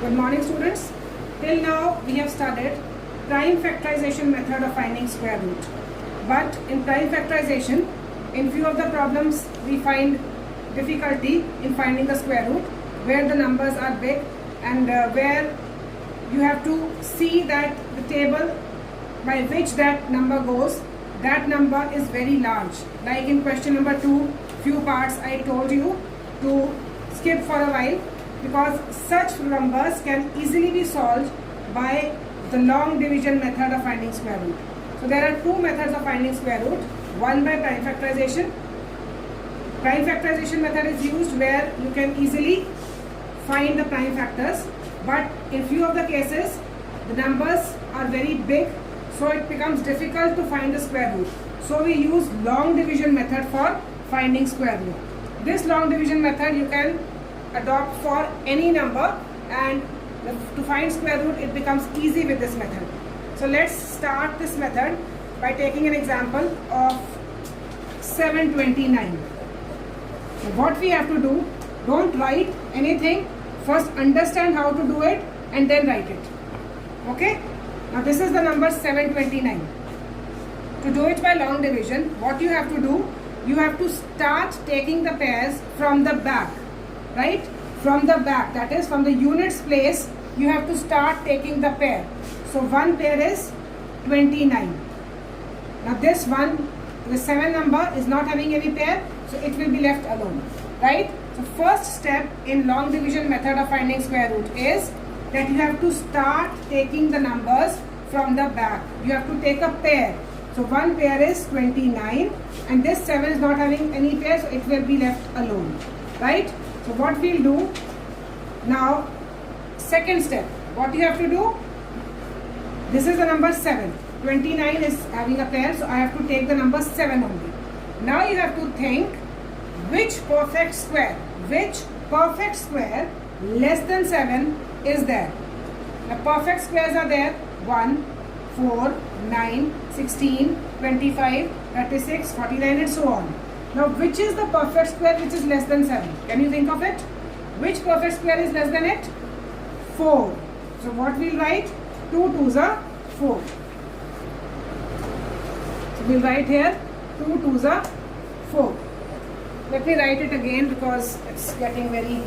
Good morning, students. Till now we have studied prime factorization method of finding square root. But in prime factorization, in few of the problems we find difficulty in finding the square root where the numbers are big and where you have to see that the table by which that number goes, that number is very large. Like in question number 2, few parts I told you to skip for a while because such numbers can easily be solved by the long division method of finding square root. So there are two methods of finding square root. One by prime factorization. Prime factorization method is used where you can easily find the prime factors, but in few of the cases the numbers are very big, so it becomes difficult to find the square root. So we use long division method for finding square root. This long division method you can adopt for any number, and to find square root it becomes easy with this method. So let's start this method by taking an example of 729. So what we have to do, don't write anything, first understand how to do it and then write it. Okay? Now this is the number 729. To do it by long division, what you have to do, you have to start taking the pairs from the back. Right? From the back, that is from the units place, you have to start taking the pair. So one pair is 29. Now this one, the 7 number is not having any pair, so it will be left alone. Right? So first step in long division method of finding square root is that you have to start taking the numbers from the back. You have to take a pair. So one pair is 29 and this 7 is not having any pair, so it will be left alone. Right? So what we'll do now, second step, what you have to do, this is the number 7, 29 is having a pair, so I have to take the number 7 only. Now you have to think which perfect square less than 7 is there. The perfect squares are there, 1, 4, 9, 16, 25, 36, 49 and so on. Now which is the perfect square which is less than 7? Can you think of it? Which perfect square is less than it? 4. So what we'll write? 2 2s are 4. So we'll write here 2 2s are 4. Let me write it again because it's getting very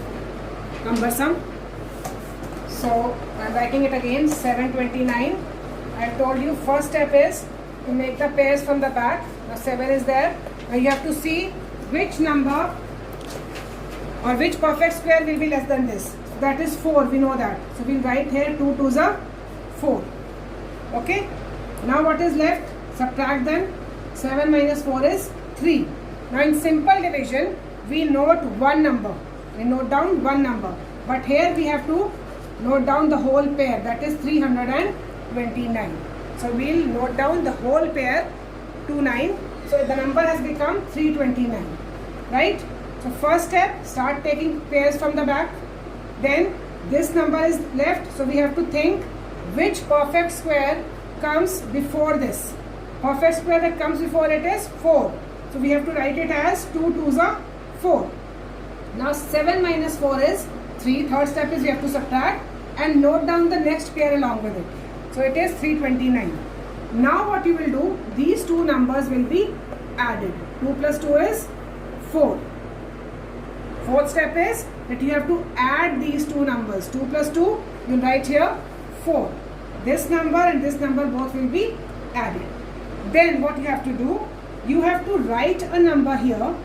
cumbersome. So I'm writing it again, 729. I told you first step is to make the pairs from the back. Now 7 is there. Now you have to see which number or which perfect square will be less than this. So that is 4, we know that. So we'll write here 2 2s are 4. Okay. Now what is left? Subtract them. 7 minus 4 is 3. Now in simple division, we note one number. We note down one number. But here we have to note down the whole pair. That is 329. So we'll note down the whole pair, 29. So the number has become 329, right? So first step, start taking pairs from the back. Then this number is left, so we have to think which perfect square comes before this. Perfect square that comes before it is 4. So we have to write it as 2 2s are 4. Now 7 minus 4 is 3. Third step is we have to subtract and note down the next pair along with it. So it is 329. Now what you will do, these two numbers will be added. 2 plus 2 is 4. Fourth step is that you have to add these two numbers. 2 plus 2, you will write here 4. This number and this number both will be added. Then what you have to do, you have to write a number here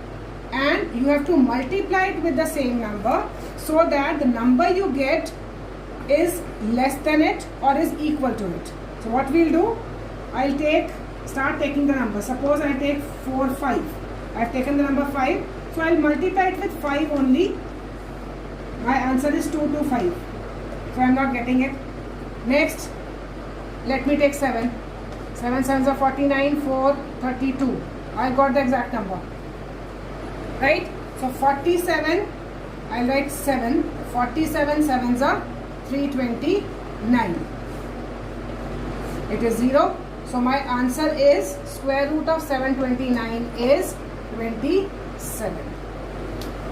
and you have to multiply it with the same number so that the number you get is less than it or is equal to it. So what we'll do, I'll start taking the number. Suppose I take 4, 5. I've taken the number 5. So I'll multiply it with 5 only. My answer is 2 to 5. So I'm not getting it. Next, let me take 7. 7 sevens are 49, 4, 32. I got the exact number. Right? So 47, I'll write 7. 47 sevens are 329. It is 0. So my answer is square root of 729 is 27.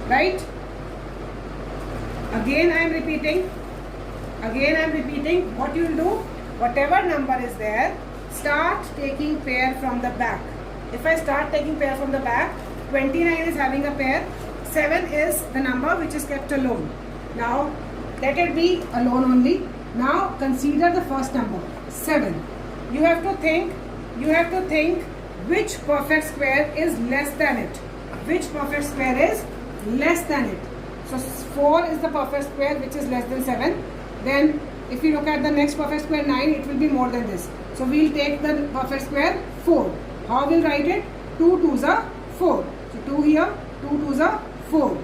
Right? Again I am repeating. Again I am repeating, what you will do, whatever number is there, start taking pair from the back. If I start taking pair from the back, 29 is having a pair, 7 is the number which is kept alone. Now let it be alone only. Now consider the first number, 7. You have to think which perfect square is less than it. Which perfect square is less than it? So 4 is the perfect square which is less than 7. Then if you look at the next perfect square 9, it will be more than this. So we will take the perfect square 4. How we will write it? 2 2s are 4. So 2 here, 2 2s are 4.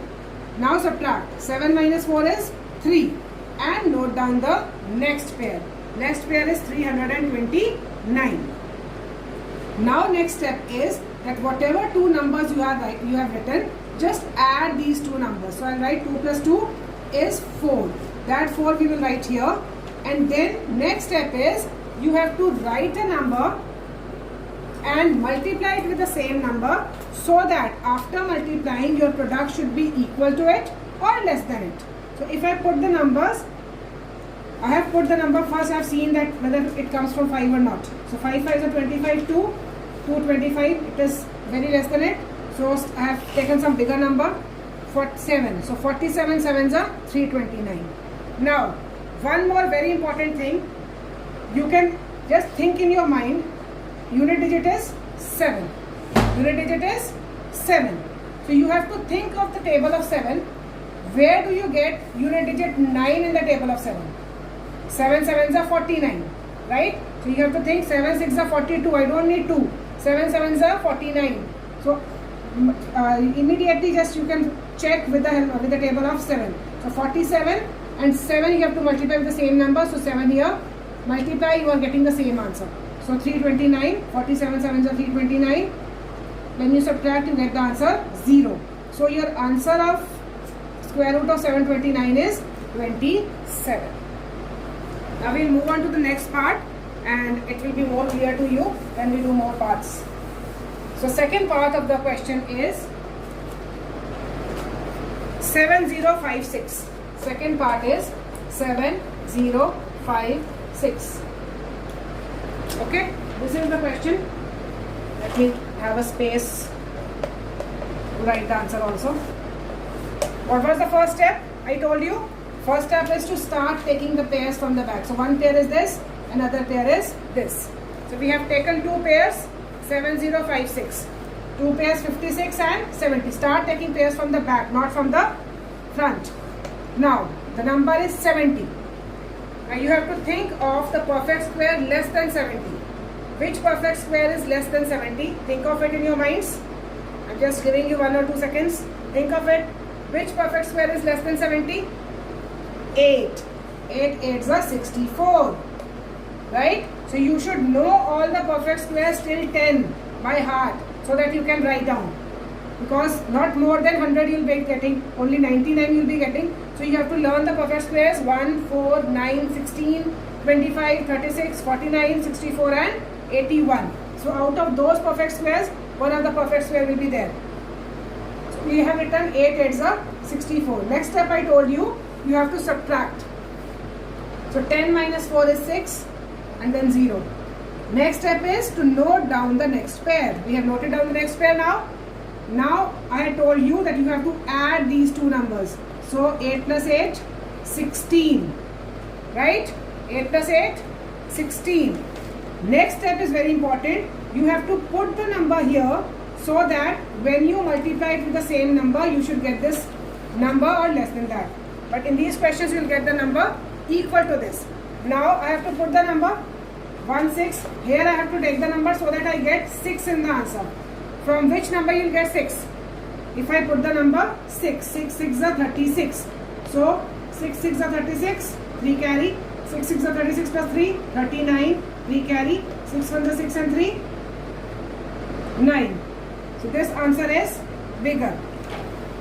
Now subtract. 7 minus 4 is 3. And note down the next pair. Next pair is 329. Now next step is that whatever two numbers you have written, just add these two numbers. So I'll write 2 plus 2 is 4. That 4 we will write here. And then next step is you have to write a number and multiply it with the same number, so that after multiplying your product should be equal to it or less than it. So if I put the numbers, I have put the number first. I have seen that whether it comes from 5 or not. So 5 5s are 25, 225, it is very less than it. So I have taken some bigger number, 47. So 47 7s are 329. Now one more very important thing, you can just think in your mind, unit digit is 7. Unit digit is 7. So you have to think of the table of 7. Where do you get unit digit 9 in the table of 7? 7 7s are 49, right? So you have to think 7 6 are 42. I don't need 2. 7 7s are 49. So immediately just you can check with the table of 7. So 47 and 7 you have to multiply with the same number. So 7 here, multiply, you are getting the same answer. So 329, 47 7s are 329. When you subtract, you get the answer 0. So your answer of square root of 729 is 27. Now we will move on to the next part, and it will be more clear to you when we do more parts. So second part of the question is 7056. Second part is 7056. Okay, this is the question. Let me have a space to write the answer also. What was the first step? I told you, first step is to start taking the pairs from the back. So one pair is this, another pair is this. So we have taken two pairs, 7056. Two pairs 56 and 70. Start taking pairs from the back, not from the front. Now the number is 70. Now you have to think of the perfect square less than 70. Which perfect square is less than 70? Think of it in your minds. I'm just giving you 1 or 2 seconds. Think of it. Which perfect square is less than 70? 8. 8 8s are 64. Right? So you should know all the perfect squares till 10 by heart, so that you can write down. Because not more than 100 you will be getting, only 99 you will be getting. So you have to learn the perfect squares 1, 4, 9, 16, 25, 36, 49, 64 and 81. So out of those perfect squares, one of the perfect square will be there. So we have written 8 8s are 64. Next step I told you, you have to subtract. So 10 minus 4 is 6 and then 0. Next step is to note down the next pair. We have noted down the next pair now. Now I told you that you have to add these two numbers. So 8 plus 8, 16. Right? 8 plus 8, 16. Next step is very important. You have to put the number here, so that when you multiply it with the same number, you should get this number or less than that. But in these questions, you will get the number equal to this. Now I have to put the number 1 6. Here I have to take the number so that I get 6 in the answer. From which number you will get 6? If I put the number 6, 6 6 are 36. So 6 6 are 36, 3 carry. 6 6 are 36 plus 3, 39, 3 carry. 6 1 are 6 and 3, 9. So this answer is bigger.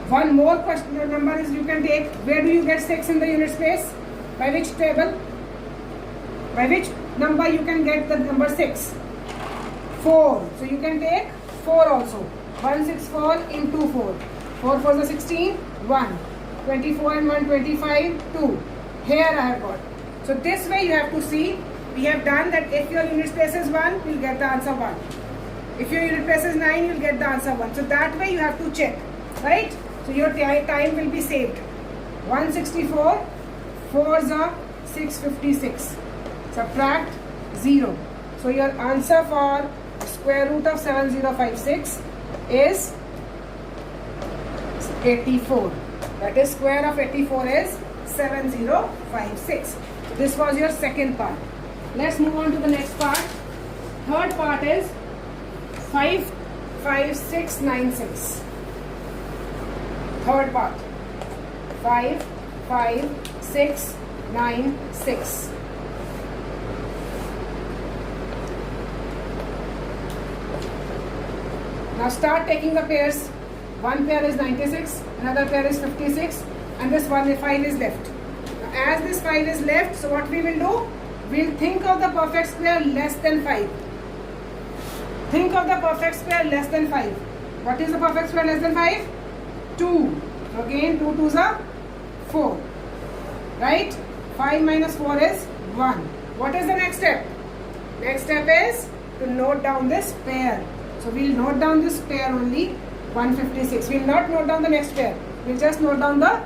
One more question number is you can take. Where do you get 6 in the unit space? By which table? By which number you can get the number 6? 4. So you can take 4 also. 1 6 4 into 4. 4 4 is 16, 1. 24 and 1 25, 2. Here I have got So this way you have to see. We have done that if your unit place is 1, you'll get the answer 1. If your unit place is 9, you'll get the answer 1. So that way you have to check, right? So your time will be saved. 164, 4 is 656. Subtract 0. So your answer for square root of 7056 is 84. That is square of 84 is 7056. So this was your second part. Let's move on to the next part. Third part is 55696. Third part. 55696. Now start taking the pairs. One pair is 96, another pair is 56, and this 5 is left. Now as this 5 is left, so what we will do? We'll think of the perfect square less than 5. Think of the perfect square less than 5. What is the perfect square less than 5? 2. So again 2 2s are 4. Right? 5 minus 4 is 1. What is the next step? Next step is to note down this pair. So we'll note down this pair only, 156. We'll not note down the next pair. We'll just note down the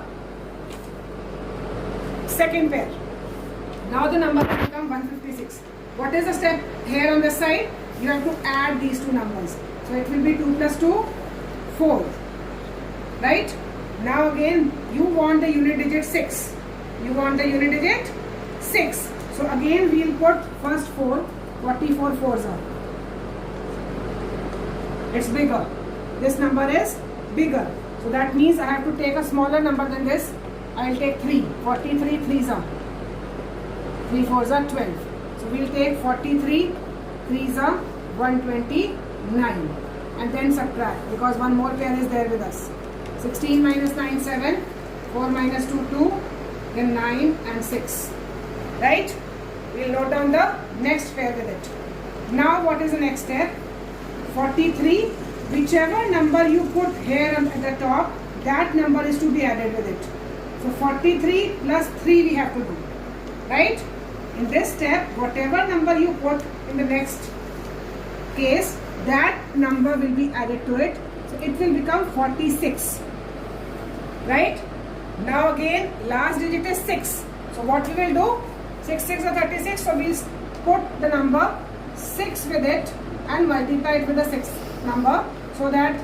second pair. Now the number will become 156. What is the step here on this side? You have to add these two numbers. So it will be 2 plus 2, 4. Right? Now again, you want the unit digit 6. You want the unit digit 6. So again, we'll put first 4, 44 4s are. It's bigger. This number is bigger. So that means I have to take a smaller number than this. I'll take 3. 43 3s are. 3 4s are 12. So we'll take 43 3s are 129. And then subtract because one more pair is there with us. 16 minus 9 7. 4 minus 2 2. Then 9 and 6. Right? We'll note down the next pair with it. Now what is the next step? 43, whichever number you put here at the top, that number is to be added with it. So 43 plus 3 we have to do. Right? In this step, whatever number you put in the next case, that number will be added to it. So it will become 46. Right? Now again, last digit is 6. So what we will do? 6 6 are 36. So we'll put the number 6 with it and multiply it with the 6th number so that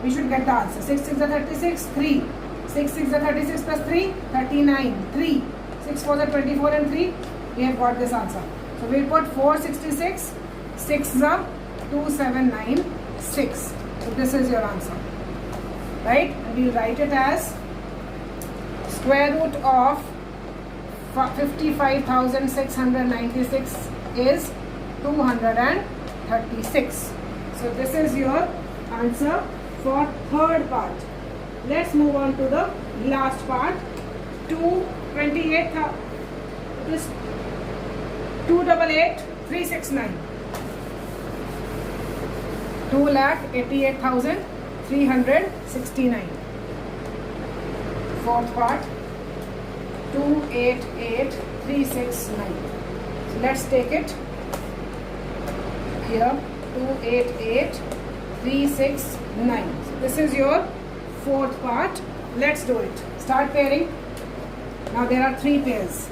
we should get the answer. 6 6 are 36, 3. 6 6 are 36 plus 3, 39, 3. 6 4 are 24 and 3. We have got this answer. So we'll put 466, 6 are 2796. So this is your answer. Right? And we'll write it as square root of 55,696 is 236. So this is your answer for third part. Let's move on to the last part. 288 this 288,369. 2,88,369. Fourth part. 288,369. So let's take it here. 288,369. So this is your fourth part. Let's do it. Start pairing. Now there are 3 pairs.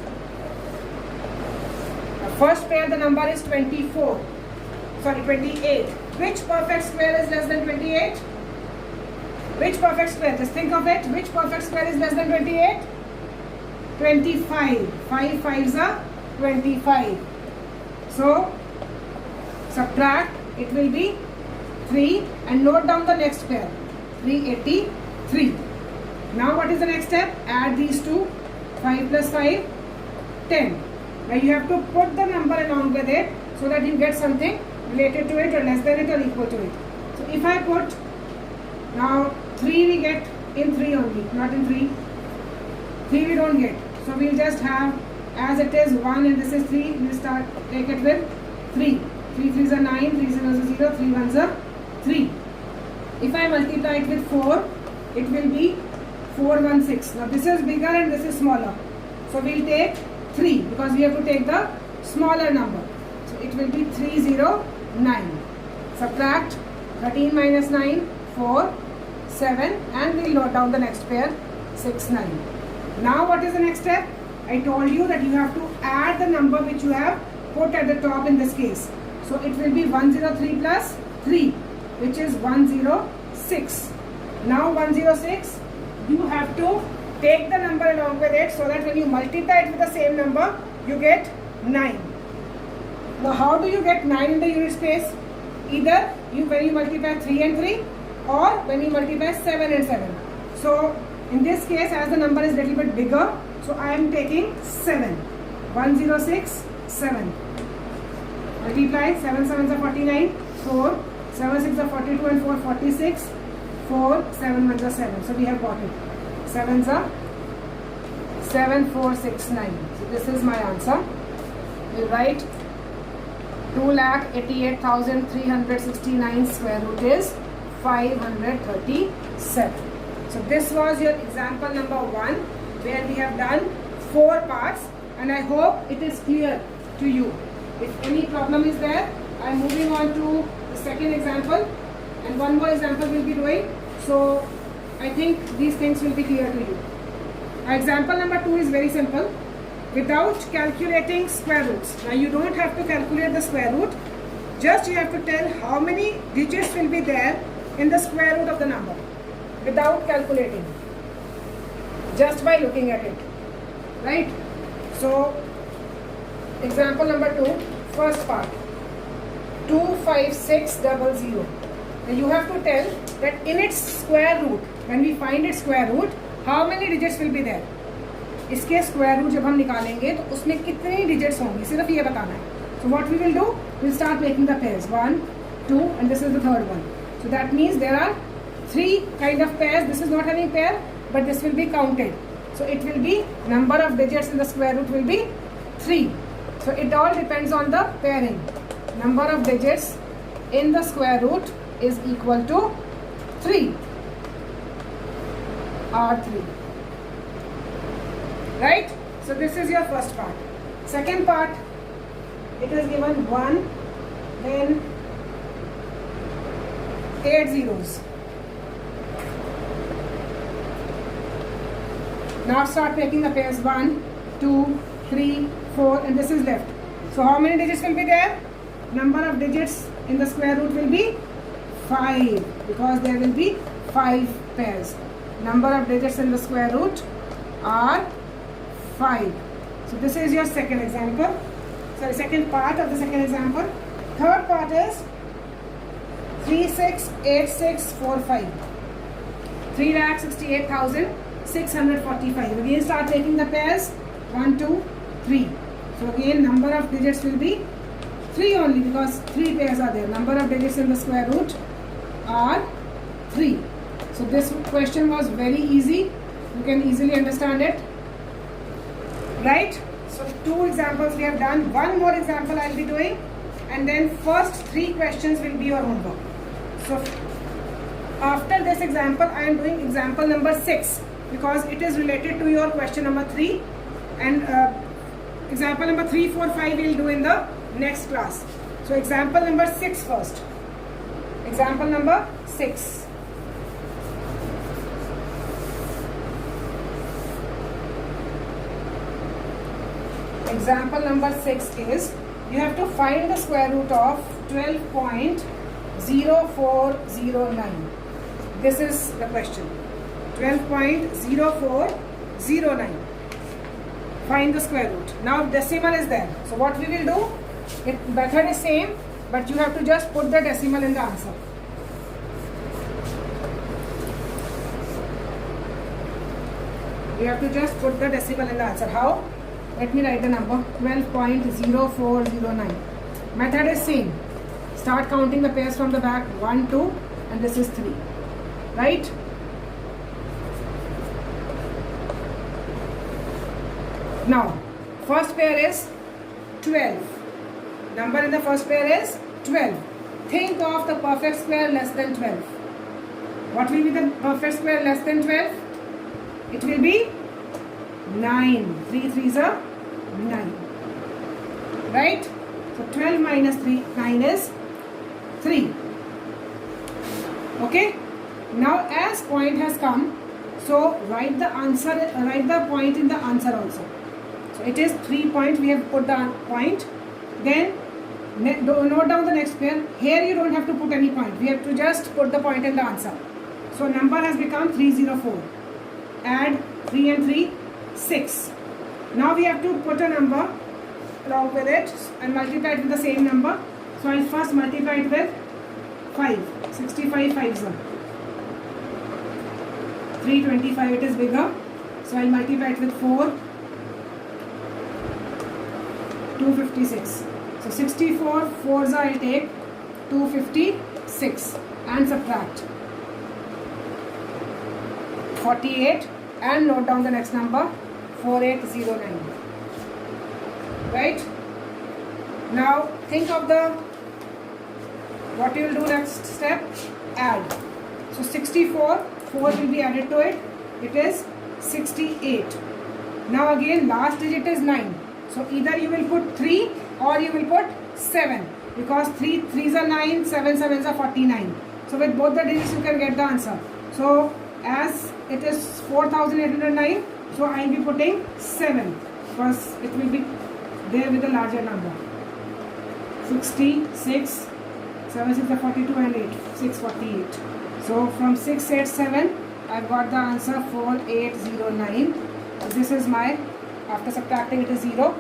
The first pair, the number is 28. Which perfect square is less than 28? Which perfect square? Just think of it. Which perfect square is less than 28? 25. 5 5s are 25. So subtract. It will be 3 and note down the next pair. 383. Now what is the next step? Add these two. 5 plus 5, 10. Now you have to put the number along with it so that you get something related to it or less than it or equal to it. So if I put now 3 we get in 3 only, not in 3. 3 we don't get. So we'll just have as it is 1 and this is 3. We'll take it with 3. 3 3s are 9, 3 zeros are 0, 3 1s are 3. If I multiply it with 4, it will be 416. Now this is bigger and this is smaller. So we'll take 3 because we have to take the smaller number. So it will be 309. Subtract 13 minus 9, 4, 7, and we'll note down the next pair, 6, 9. Now what is the next step? I told you that you have to add the number which you have put at the top in this case. So it will be 103 plus 3, which is 106. Now 106, you have to take the number along with it so that when you multiply it with the same number, you get 9. Now how do you get 9 in the unit space? Either when you multiply 3 and 3 or when you multiply 7 and 7. So in this case, as the number is little bit bigger, so I am taking 7. 106, 7. Multiply 7 sevens are 49, 4, 7 6 are 42 and 4 46, 4, 7 ones are 7. So we have got it. 7s are 7, 4, 6, 9. So this is my answer. We'll write 2,88,369 square root is 537. So this was your example number 1 where we have done 4 parts, and I hope it is clear to you. If any problem is there, I am moving on to the second example, and one more example we'll be doing. So I think these things will be clear to you. Example number 2 is very simple. Without calculating square roots. Now you don't have to calculate the square root. Just you have to tell how many digits will be there in the square root of the number. Without calculating. Just by looking at it. Right? So, example number 2, first part. 25600. Now you have to tell that in its square root, when we find its square root, how many digits will be there? इसके square root जब हम निकालेंगे तो उसमें कितनी digits होंगी, सिर्फ ये बताना है. So what we will do, will start making the pairs 1 2 and this is the third one. So that means there are 3 kind of pairs. This is not having pair but this will be counted. So it will be number of digits in the square root will be 3. So it all depends on the pairing. Number of digits in the square root is equal to 3 R3. Right? So this is your first part. Second part, it is given 1, then 8 zeros. Now start making the pairs 1, 2, 3, 4, and this is left. So how many digits will be there? Number of digits in the square root will be 5 because there will be 5 pairs. Number of digits in the square root are 5. So this is your second example. Sorry, second part of the second example. Third part is 368645. 3,68,645. Again start taking the pairs 1, 2, 3. So again number of digits will be 3 only because 3 pairs are there. Number of digits in the square root are 3. So this question was very easy. You can easily understand it. Right? So 2 examples we have done. One more example I will be doing, and then first 3 questions will be your homework. So after this example I am doing example number 6 because it is related to your question number 3, and example number 3, 4, 5 we will do in the next class. So example number 6 first. Example number 6. Example number 6 is you have to find the square root of 12.0409. This is the question. 12.0409. Find the square root. Now decimal is there. So what we will do? Method is same, but you have to just put the decimal in the answer. You have to just put the decimal in the answer. How? Let me write the number 12.0409. Method is same. Start counting the pairs from the back 1, 2, and this is 3. Right? Now, first pair is 12. Number in the first pair is 12. Think of the perfect square less than 12. What will be the perfect square less than 12? It will be 9. 3 3s are 9. Right? So 12 minus 3, 9 is 3. Okay? Now as point has come, so write the answer, write the point in the answer also. So it is 3 points, we have put the point. Then note down the next pair. Here you don't have to put any point. We have to just put the point in the answer. So number has become 304. Add 3 and 3, 6. Now we have to put a number along with it and multiply it with the same number. So I'll first multiply it with 5. 65 5s are 325, it is bigger. So I'll multiply it with 4. 256. So 64 4s I'll take 256 and subtract 48 and note down the next number 4809. Right? Now think of the what you will do next step. Add. So 64 4 will be added to it. It is 68. Now again last digit is 9. So either you will put 3 or you will put 7 because 3 3s are 9, 7 7s are 49. So with both the digits you can get the answer. So as it is 4809, so I will be putting 7 because it will be there with a larger number. 66, 7 6 are 42 and 8, 648. So from 687 I got the answer 4809. This is my, after subtracting it is 0.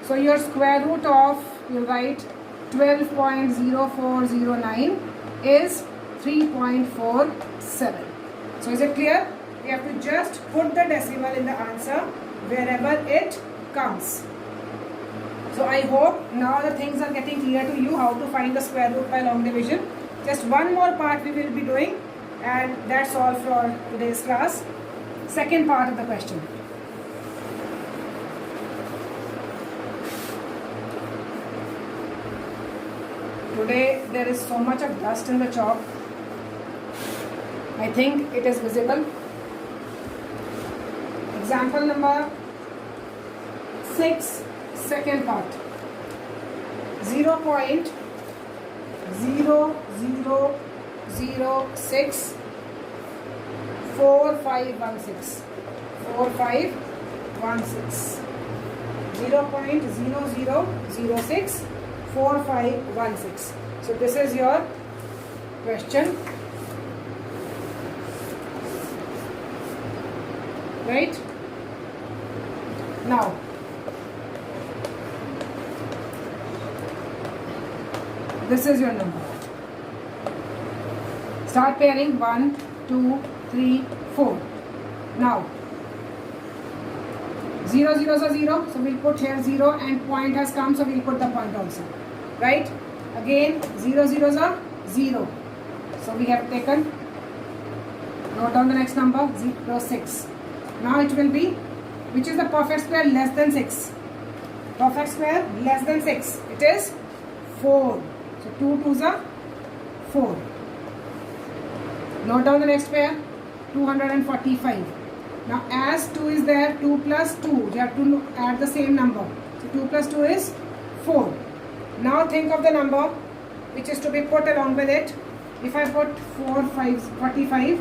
So your square root of, you write 12.0409 is 3.47. So is it clear? We have to just put the decimal in the answer wherever it comes. So I hope now the things are getting clear to you how to find the square root by long division. Just one more part we will be doing and that's all for today's class. Second part of the question. Today there is so much of dust in the chalk. I think it is visible. Example number 6, second part. 0.0006 4516 4516 0.0006 4516. So this is your question, right? Now this is your number. Start pairing 1 2 3 4. Now 0 0s are 0, so we'll put here 0 and point has come, so we'll put the point also, right? Again 0 0s are 0, so we have taken, note down the next number 06. Now it will be, which is the perfect square less than 6? Perfect square less than 6, it is 4. So 2 2s are 4. Note down the next pair 245. Now as 2 is there, 2 plus 2, you have to add the same number. So 2 plus 2 is 4. Now think of the number which is to be put along with it. If I put 4 5 45,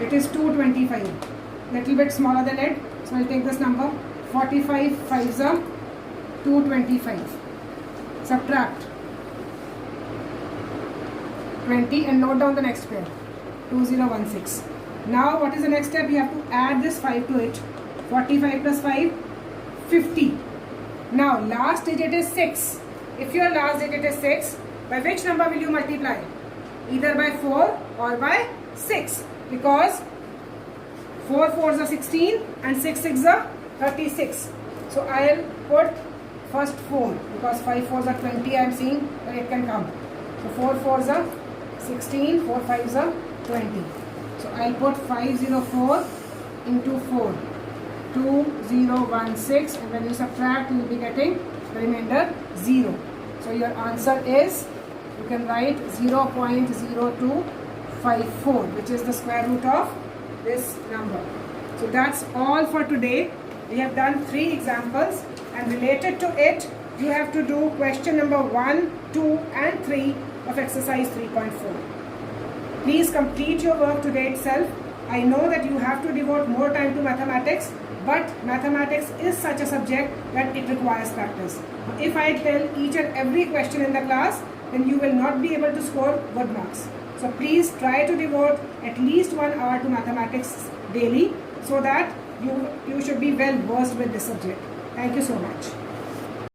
it is 225. Little bit smaller than it. So I'll take this number. 45 5s are 225. Subtract 20 and note down the next pair. 2016. Now what is the next step? You have to add this 5 to it. 45 plus 5, 50. Now last digit is 6. If your last digit is 6, by which number will you multiply? Either by 4 or by 6. Because 4 4s are 16 and 6 6s are 36. So I'll put first 4 because 5 4s are 20. I am seeing that it can come. So 4 4s are 16, 4 5s are 20. So I'll put 504 into 4, 2016, and when you subtract, you will be getting the remainder 0. So your answer is, you can write 0.0254, which is the square root of this number. So that's all for today. We have done 3 examples, and related to it, you have to do question number 1, 2 and 3 of exercise 3.4. Please complete your work today itself. I know that you have to devote more time to mathematics, but mathematics is such a subject that it requires practice. If I tell each and every question in the class, then you will not be able to score good marks. So please try to devote at least 1 hour to mathematics daily, so that you should be well versed with this subject. Thank you so much.